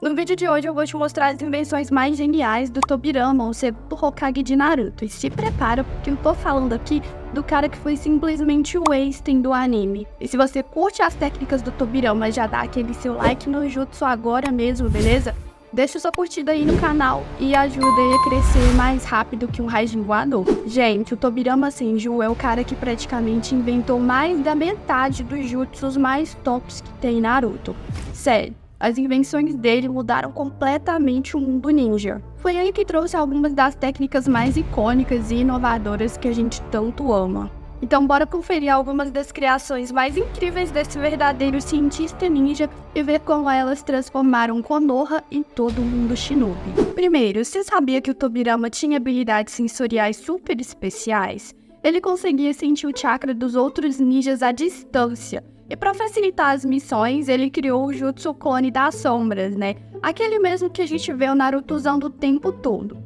No vídeo de hoje eu vou te mostrar as invenções mais geniais do Tobirama, o segundo Hokage de Naruto. E se prepara, porque eu tô falando aqui do cara que foi simplesmente o Einstein do anime. E se você curte as técnicas do Tobirama, já dá aquele seu like no jutsu agora mesmo, beleza? Deixa sua curtida aí no canal e ajuda aí a crescer mais rápido que um Raijin voador. Gente, o Tobirama Senju é o cara que praticamente inventou mais da metade dos jutsus mais tops que tem em Naruto. Sério. As invenções dele mudaram completamente o mundo ninja. Foi ele que trouxe algumas das técnicas mais icônicas e inovadoras que a gente tanto ama. Então bora conferir algumas das criações mais incríveis desse verdadeiro cientista ninja e ver como elas transformaram Konoha e todo o mundo shinobi. Primeiro, você sabia que o Tobirama tinha habilidades sensoriais super especiais? Ele conseguia sentir o chakra dos outros ninjas à distância. E para facilitar as missões, ele criou o Jutsu Clone das Sombras, né? Aquele mesmo que a gente vê o Naruto usando o tempo todo.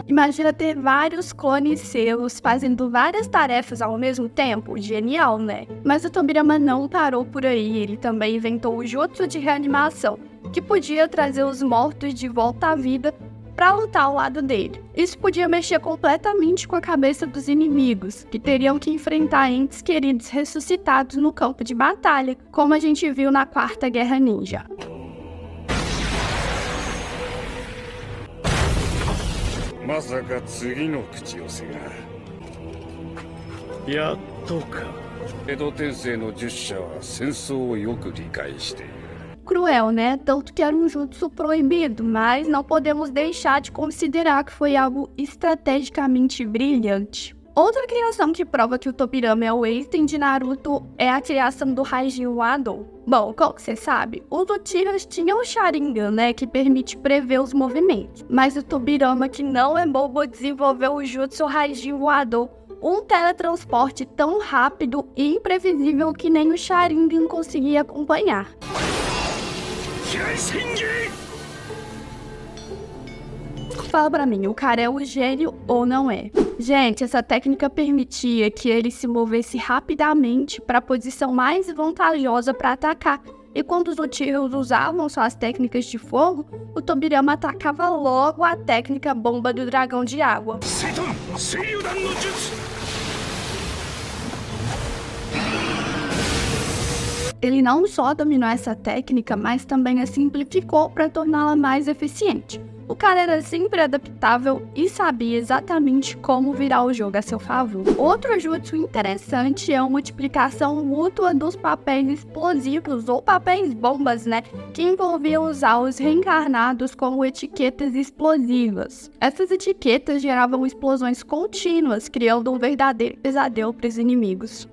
Imagina ter vários clones seus fazendo várias tarefas ao mesmo tempo? Genial, né? Mas o Tobirama não parou por aí, ele também inventou o Jutsu de reanimação, que podia trazer os mortos de volta à vida para lutar ao lado dele. Isso podia mexer completamente com a cabeça dos inimigos, que teriam que enfrentar entes queridos ressuscitados no campo de batalha, como a gente viu na Quarta Guerra Ninja. Cruel, né? Tanto que era um jutsu proibido, mas não podemos deixar de considerar que foi algo estrategicamente brilhante. Outra criação que prova que o Tobirama é o Einstein de Naruto é a criação do Raijin voador. Bom, como você sabe, os Uchihas tinham o Sharingan, né, que permite prever os movimentos. Mas o Tobirama, que não é bobo, desenvolveu o Jutsu Raijin voador, um teletransporte tão rápido e imprevisível que nem o Sharingan conseguia acompanhar. Fala pra mim, o cara é um gênio ou não é? Gente, essa técnica permitia que ele se movesse rapidamente para a posição mais vantajosa para atacar. E quando os Uchihas usavam suas técnicas de fogo, o Tobirama atacava logo a técnica bomba do dragão de água. Ele não só dominou essa técnica, mas também a simplificou para torná-la mais eficiente. O cara era sempre adaptável e sabia exatamente como virar o jogo a seu favor. Outro jutsu interessante é a multiplicação mútua dos papéis explosivos ou papéis bombas, né? Que envolvia usar os reencarnados como etiquetas explosivas. Essas etiquetas geravam explosões contínuas, criando um verdadeiro pesadelo para os inimigos.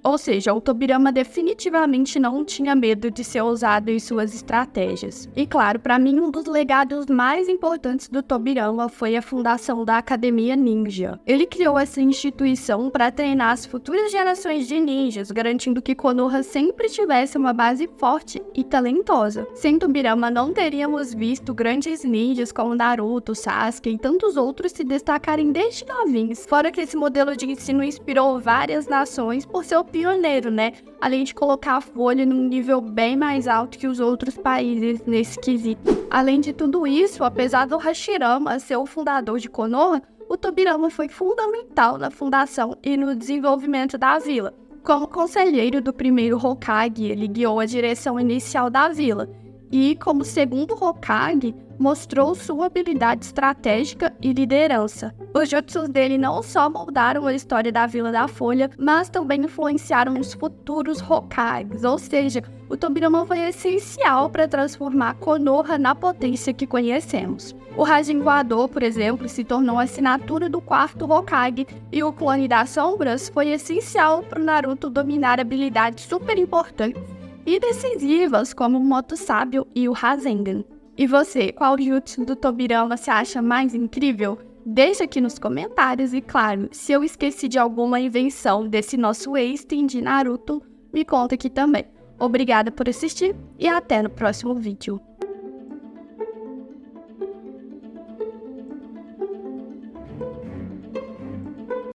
Ou seja, o Tobirama definitivamente não tinha medo de ser ousado em suas estratégias. E claro, para mim um dos legados mais importantes do Tobirama foi a fundação da Academia Ninja. Ele criou essa instituição para treinar as futuras gerações de ninjas, garantindo que Konoha sempre tivesse uma base forte e talentosa. Sem Tobirama não teríamos visto grandes ninjas como Naruto, Sasuke e tantos outros se destacarem desde novinhos. Fora que esse modelo de ensino inspirou várias nações por seu pioneiro, né? Além de colocar a Folha num nível bem mais alto que os outros países nesse quesito. Além de tudo isso, apesar do Hashirama ser o fundador de Konoha, o Tobirama foi fundamental na fundação e no desenvolvimento da vila. Como conselheiro do primeiro Hokage, ele guiou a direção inicial da vila. E, como segundo Hokage, mostrou sua habilidade estratégica e liderança. Os jutsus dele não só moldaram a história da Vila da Folha, mas também influenciaram os futuros Hokages, ou seja, o Tobirama foi essencial para transformar Konoha na potência que conhecemos. O Raijin voador, por exemplo, se tornou a assinatura do quarto Hokage, e o Clone das Sombras foi essencial para o Naruto dominar habilidades super importantes e decisivas como o Moto Sábio e o Rasengan. E você, qual jutsu do Tobirama você acha mais incrível? Deixa aqui nos comentários e, claro, se eu esqueci de alguma invenção desse nosso Einstein de Naruto, me conta aqui também. Obrigada por assistir e até no próximo vídeo.